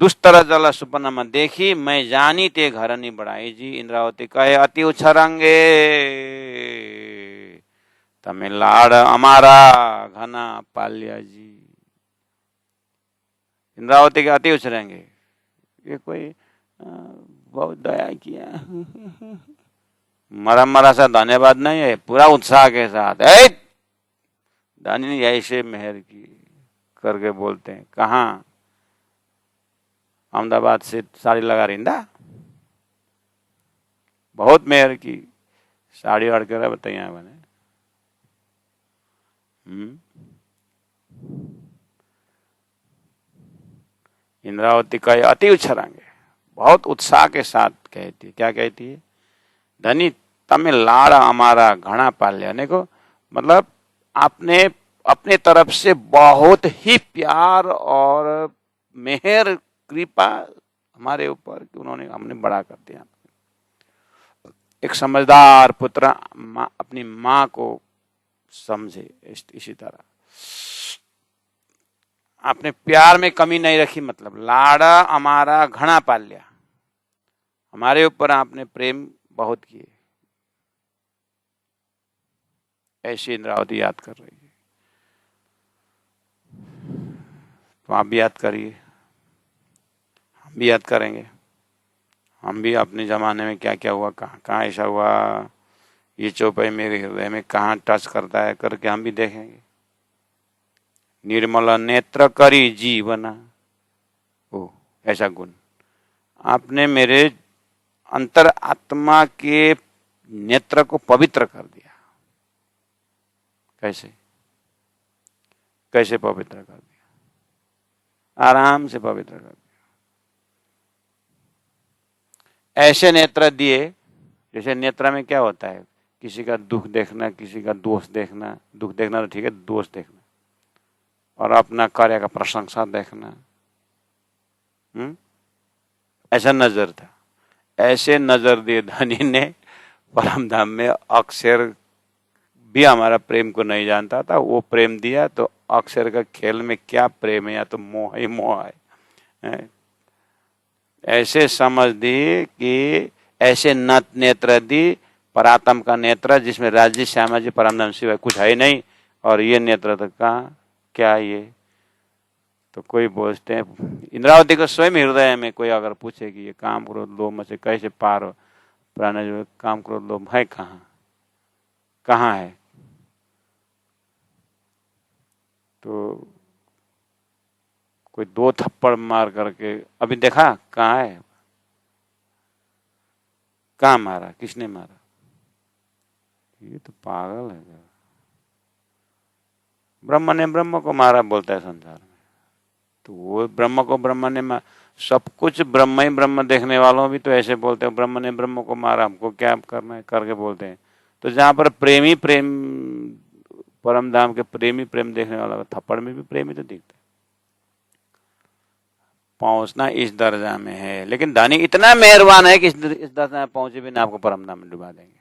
दुस्तर जल सुपनमा देखी मैं जानी ते घर नहीं बढ़ाई जी। इंद्रावती कहे अति उछरंगे तमे लाड़ अमारा घना पालिया जी। इंद्रावती के अति उछरेंगे, ये कोई बहुत दया किया मरा सा धन्यवाद नहीं है, पूरा उत्साह के साथ धनी ऐसे मेहर की करके बोलते हैं। कहाँ अहमदाबाद से साड़ी लगा रिंदा, बहुत मेहर की साड़ी अड़ कर बताइए मैंने। इंद्रावती का अति उछरांगे, बहुत उत्साह के साथ कहती है। क्या कहती है? धनी तमे लाड़ हमारा घना पाल्य को, मतलब आपने अपने तरफ से बहुत ही प्यार और मेहर कृपा हमारे ऊपर कि उन्होंने हमने बड़ा कर दिया। एक समझदार पुत्र अपनी माँ को समझे, इसी तरह आपने प्यार में कमी नहीं रखी। मतलब लाड़ा हमारा घना पाल्या, हमारे ऊपर आपने प्रेम बहुत किए। ऐसी इंद्रावती याद कर रही है, तो आप भी याद करिए, हम भी याद करेंगे। हम भी अपने जमाने में क्या क्या हुआ, कहाँ कहाँ ऐसा हुआ, ये चौपाई मेरे हृदय में कहाँ टच करता है करके हम भी देखेंगे। निर्मल नेत्र करी जीवना, ओ ऐसा गुण आपने मेरे अंतर आत्मा के नेत्र को पवित्र कर दिया। कैसे कैसे पवित्र कर दिया? आराम से पवित्र कर दिया। ऐसे नेत्र दिए जैसे नेत्र में क्या होता है, किसी का दुख देखना, किसी का दोष देखना। दुख देखना तो ठीक है, दोष देखना और अपना कार्य का प्रशंसा देखना। ऐसा नजर था। ऐसे नजर दिए धनी ने परम धाम में। अक्षर भी हमारा प्रेम को नहीं जानता था, वो प्रेम दिया। तो अक्षर का खेल में क्या प्रेम है, या तो मोह ही मोह है। ऐसे समझ दी कि ऐसे नत नेत्र दी, परातम का नेत्र जिसमें राजी श्यामा जी परमधाम शिवाय कुछ है ही नहीं, और ये नेत्र तो कहाँ, क्या ये। तो कोई बोलते हैं इंद्रावती को स्वयं हृदय में कोई अगर पूछे कि ये काम क्रोध लोभ से कैसे पार हो, प्राण जो काम क्रोध लोभ है कहाँ, कहाँ है। तो कोई 2 थप्पड़ मार करके अभी देखा कहाँ है, कहाँ मारा, किसने मारा। ये तो पागल है। ब्रह्म ने ब्रह्म को मारा बोलता है संसार में। तो वो ब्रह्म को ब्रह्म ने मारा, सब कुछ ब्रह्म ही ब्रह्म देखने वालों भी तो ऐसे बोलते हैं, ब्रह्म ने ब्रह्म को मारा, हमको क्या करना है करके बोलते हैं। तो जहां पर प्रेमी प्रेम, परम धाम के प्रेमी प्रेम देखने वाला, थप्पड़ में भी प्रेमी तो दिखता है। पहुंचना इस दर्जा में है, लेकिन दानी इतना मेहरबान है कि इस दर्जा में पहुंचे बिना आपको परम धाम में डुबा देंगे।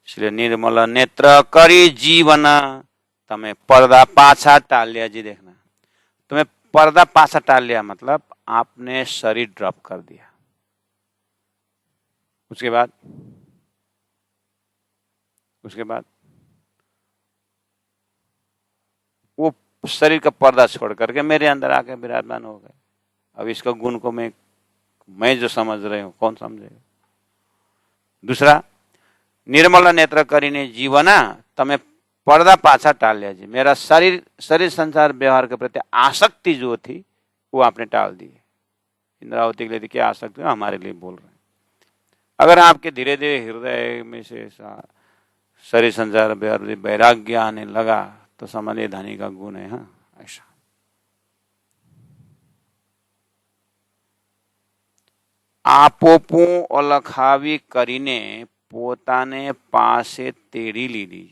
इसलिए निर्मल नेत्र करी जीवन, तुम्हें पर्दा पाछा टाल लिया। जी देखना, तुम्हें पर्दा पाछा टाल लिया मतलब आपने शरीर ड्रॉप कर दिया। उसके बाद वो शरीर का पर्दा छोड़ करके मेरे अंदर आके विराजमान हो गए। अब इसका गुण को मैं जो समझ रही हूं, कौन समझेगा। दूसरा, निर्मल नेत्र करीने जीवना, तमें पर्दा पाछा टाल लिया। जी मेरा शरीर संसार व्यवहार के प्रति आसक्ति जो थी वो आपने टाल दी। इंद्रावती के लिए क्या आसक्ति, हमारे लिए बोल रहे हैं। अगर आपके धीरे धीरे हृदय में से शरीर संसार व्यवहार वैराग्य आने लगा तो समझिए धनी का गुण है। हाँ, ऐसा આપોપું ઓળખાવી કરીને પોતાને પાસે તેડી લીધી।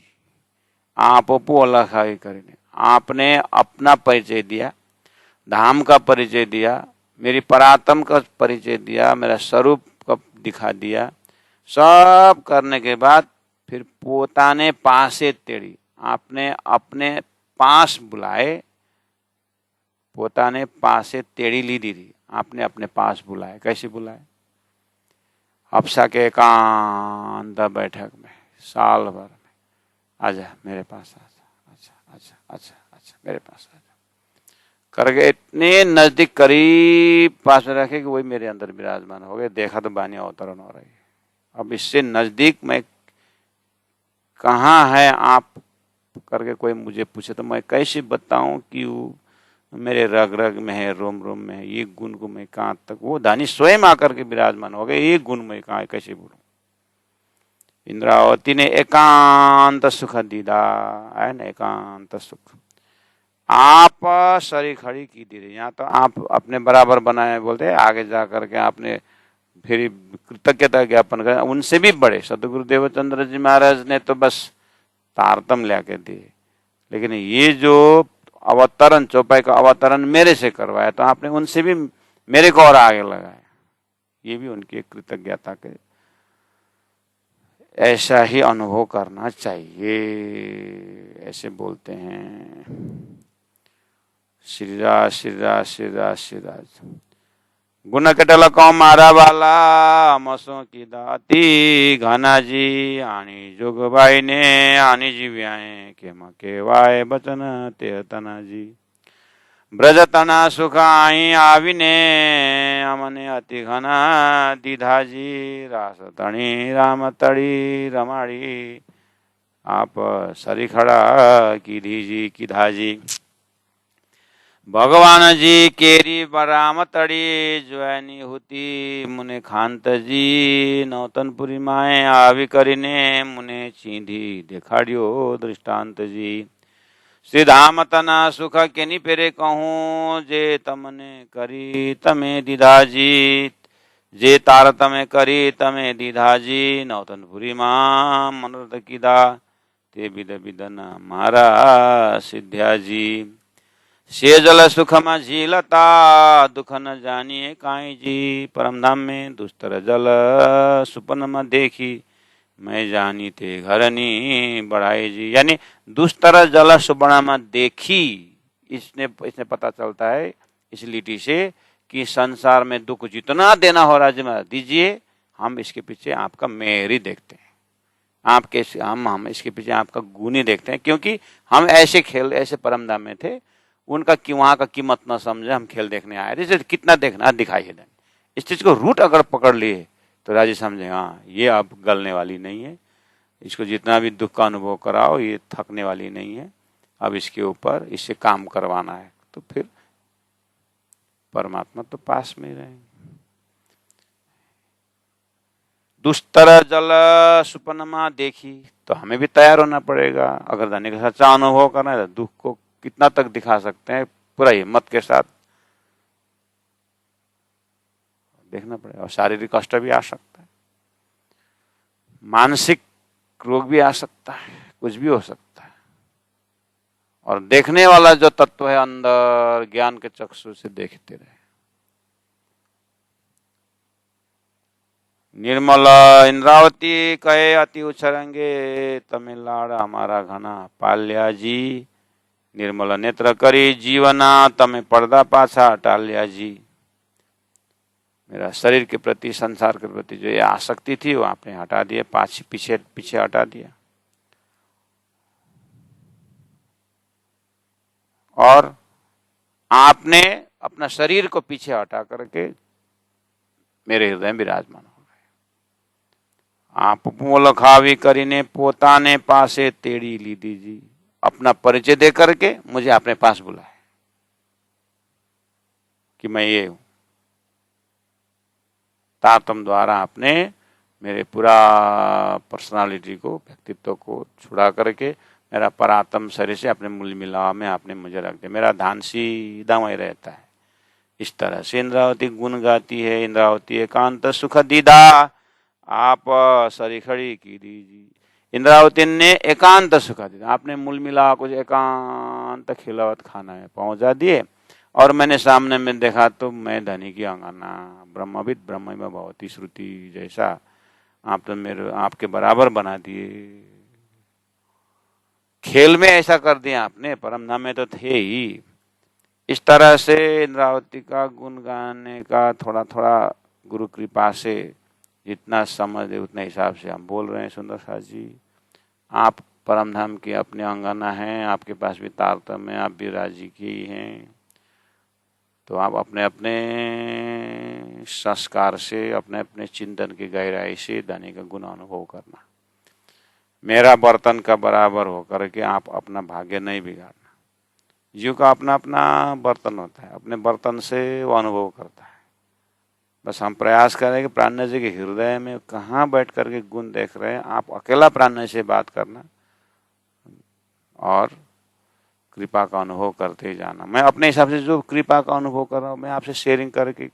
आपोपु ओळखावी કરીને, आपने अपना परिचय दिया, धाम का परिचय दिया, मेरी परात्म का परिचय दिया, मेरा स्वरूप का दिखा दिया। सब करने के बाद फिर पोताने पासे तेड़ी, आपने अपने पास बुलाए। पोताने पासे तेड़ी ली दी, आपने अपने पास बुलाए। कैसे बुलाए? अप्सा के एकांत बैठक में साल भर में, आजा मेरे पास, आजा, अच्छा अच्छा अच्छा अच्छा मेरे पास आजा करके इतने नजदीक करीब पास में रखे कि वही मेरे अंदर विराजमान हो गए। देखा तो बानी अवतरण हो रही है। अब इससे नजदीक मैं कहाँ है आप करके कोई मुझे पूछे तो मैं कैसे बताऊं कि वो मेरे रग रग में है, रोम रोम में है। ये गुण को मैं कहाँ तक, वो दानी स्वयं आकर के विराजमान हो गए। ये गुण मैं कहाँ कैसे बोलूं। इंद्रावती ने एकांत सुख दीदा है ना, एकांत सुख। आप शरीर खड़ी की दी रही, यहाँ तो आप अपने बराबर बनाए बोलते हैं। आगे जा करके आपने फिर कृतज्ञता ज्ञापन करें, उनसे भी बड़े सदगुरु देवचंद्र जी महाराज ने तो बस तारतम लाके दिए। लेकिन ये जो अवतरण, चौपाई का अवतरण मेरे से करवाया तो आपने उनसे भी मेरे को और आगे लगाया। ये भी उनकी कृतज्ञता के ऐसा ही अनुभव करना चाहिए। ऐसे बोलते हैं श्रीराज श्रीराज श्रीराज श्रीराज। गुण कटल कौ मारा वाला, मसों की दाती घना जी। आनी जोग भाई ने आनी जीव्याए, के केवाय बचन ते तना जी। ब्रज तना सुख आई आविने, अमने अति घना दीधा जी। रास तणी राम तड़ी रमाड़ी, आप सरी खड़ा की दीजी की धाजी। भगवान जी केरी बराम तड़ी, ज्वैनी होती मुने खांत जी। नौतनपुरी माए आवी करीने, मुने चींधी देखाड़ियो दृष्टांत जी। श्री धाम तना सुख केनी पेरे कहूँ, जे तमने करी तमे दीधाजी। जे तार तमे करी तमे दीधाजी। नौतनपुरी मां मनोरथ कीदा, તે વિદ વિદના મારા સિદ્ધ્યાજી से जल सुखमा झीलता दुख न जानिए काई जी परमधाम में दुस्तर जल सुपन में देखी मैं जानी ते घरनी बढ़ाई जी। यानी दुस्तर जल सुपन में देखी, इसने पता चलता है इस लिटी से कि संसार में दुख जितना देना हो राज्य में दीजिए, हम इसके पीछे आपका मेहर ही देखते हैं, आपके हम इसके पीछे आपका गुण ही देखते हैं, क्योंकि हम ऐसे खेल ऐसे परमधाम में थे, उनका वहां का कीमत न समझे हम खेल देखने आए थे, कितना देखना दिखाई है। इस चीज को रूट अगर पकड़ लिए तो राजी समझे हाँ ये अब गलने वाली नहीं है, इसको जितना भी दुख का अनुभव कराओ ये थकने वाली नहीं है, अब इसके ऊपर इससे काम करवाना है, तो फिर परमात्मा तो पास में रहेंगे। दुस्तर जल सुपनमा देखी, तो हमें भी तैयार होना पड़ेगा। अगर धनी का सच्चा अनुभव करना है तो दुख को कितना तक दिखा सकते हैं, पूरा हिम्मत के साथ देखना पड़ेगा। और शारीरिक कष्ट भी आ सकता है, मानसिक रोग भी आ सकता है, कुछ भी हो सकता है। और देखने वाला जो तत्व है अंदर ज्ञान के चक्षु से देखते रहे। निर्मल इंद्रावती कहे अति उछरंगे तमिलनाडु हमारा घना पाल्या जी, निर्मल नेत्र करी जीवना तमें पर्दा पाछा हटा लिया जी। मेरा शरीर के प्रति संसार के प्रति जो ये आसक्ति थी वो आपने हटा दिया, पीछे पीछे हटा दिया, और आपने अपना शरीर को पीछे हटा करके मेरे हृदय में विराजमान हो गए। आप मोल खावी करीने पोताने पासे तेड़ी ली दीजी, अपना परिचय दे करके मुझे अपने पास बुलाए कि मैं ये हूं। तारतम द्वारा आपने मेरे पूरा पर्सनालिटी को, व्यक्तित्व को छुड़ा करके मेरा परात्म शरीर से अपने मूल मिलाव में आपने मुझे रख दिया, मेरा ध्यान सीधा वहीं रहता है। इस तरह से इंद्रावती गुण गाती है। इंद्रावती एकांत सुख दीदा आप सरीखड़ी की दीजिए। इंद्रावती ने एकांत सुख दिया, आपने मूल मिला कुछ एकांत खिलावत खाना है पहुंचा दिए, और मैंने सामने में देखा तो मैं धनी की अंगना ब्रह्मविद ब्रह्म में भवती श्रुति जैसा आप तो मेरे आपके बराबर बना दिए। खेल में ऐसा कर दिया आपने, परमधाम में तो थे ही। इस तरह से इंद्रावती का गुण गाने का थोड़ा थोड़ा गुरु कृपा से जितना समझ है उतने हिसाब से हम बोल रहे हैं। सुंदर साथ जी, आप परमधाम की अपने अंगना हैं, आपके पास भी तारतम्य, आप भी राजी की हैं, तो आप अपने अपने संस्कार से, अपने अपने चिंतन की गहराई से धनी का गुण अनुभव करना। मेरा बर्तन का बराबर होकर के आप अपना भाग्य नहीं बिगाड़ना। जीव का अपना अपना बर्तन होता है, अपने बर्तन से वो अनुभव करता है। बस हम प्रयास करें कि प्राण जी के हृदय में कहाँ बैठ करके गुण देख रहे हैं, आप अकेला प्राण से बात करना और कृपा का अनुभव करते जाना। मैं अपने हिसाब से जो कृपा का अनुभव कर रहा हूँ मैं आपसे शेयरिंग करके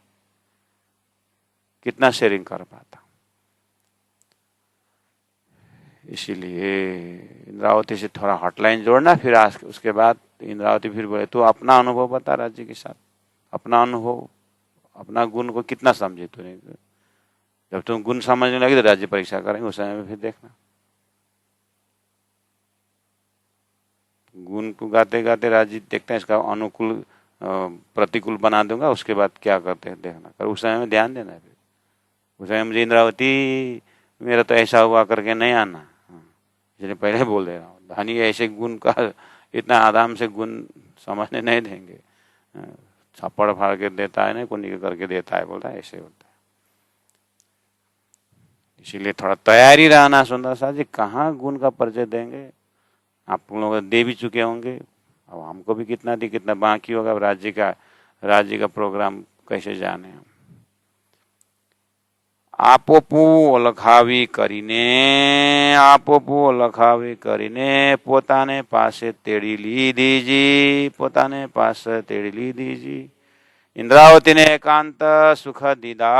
कितना शेयरिंग कर पाता। इसीलिए इंद्रावती से थोड़ा हॉटलाइन जोड़ना, फिर आज उसके बाद इंद्रावती फिर बोले तू अपना अनुभव बता राज्य के साथ, अपना अनुभव, अपना गुण को कितना समझे तूने। जब तुम गुण समझने लगे तो राज्य परीक्षा करेंगे, उस समय में फिर देखना। गुण को गाते गाते राज्य देखते हैं, इसका अनुकूल प्रतिकूल बना दूंगा, उसके बाद क्या करते हैं देखना। कर उस समय में ध्यान देना। फिर उस समय मुझे इंद्रावती मेरा तो ऐसा हुआ करके नहीं आना, इसलिए पहले बोल दे रहा हूँ। धनी ऐसे गुण का इतना आराम से गुण समझने नहीं देंगे, छप्पड़ फाड़ के देता है, नहीं कुंडी के करके देता है, बोलता है ऐसे होता है। इसीलिए थोड़ा तैयारी रहना। सुंदर साहब जी कहाँ गुण का परिचय देंगे, आप लोग दे भी चुके होंगे, अब हमको भी कितना दी कितना बाकी होगा। राज्य का प्रोग्राम कैसे जाने हम। आपो लखावी કરીને પોતાને પાસે તેડી લીધીજી, પોતાને પાસે તેડી લીધીજી। इंद्रावती ने एकांत सुख दीदा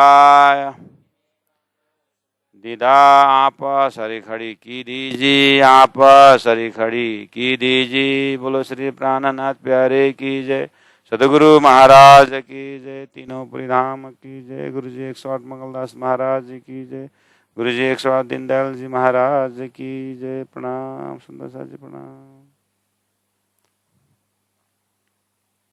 दीदा आप सरी खड़ी की दीजिए, आप सरी खड़ी की दीजिए। बोलो श्री प्राणनाथ प्यारे की जय, सदगुरु महाराज की जय, तीनों पुरी धाम की जय, गुरु जी 108 मंगलदास महाराज की जय, गुरु जी 108 दीनदयाल जी महाराज की जय। प्रणाम सुंदर सा जी, प्रणाम।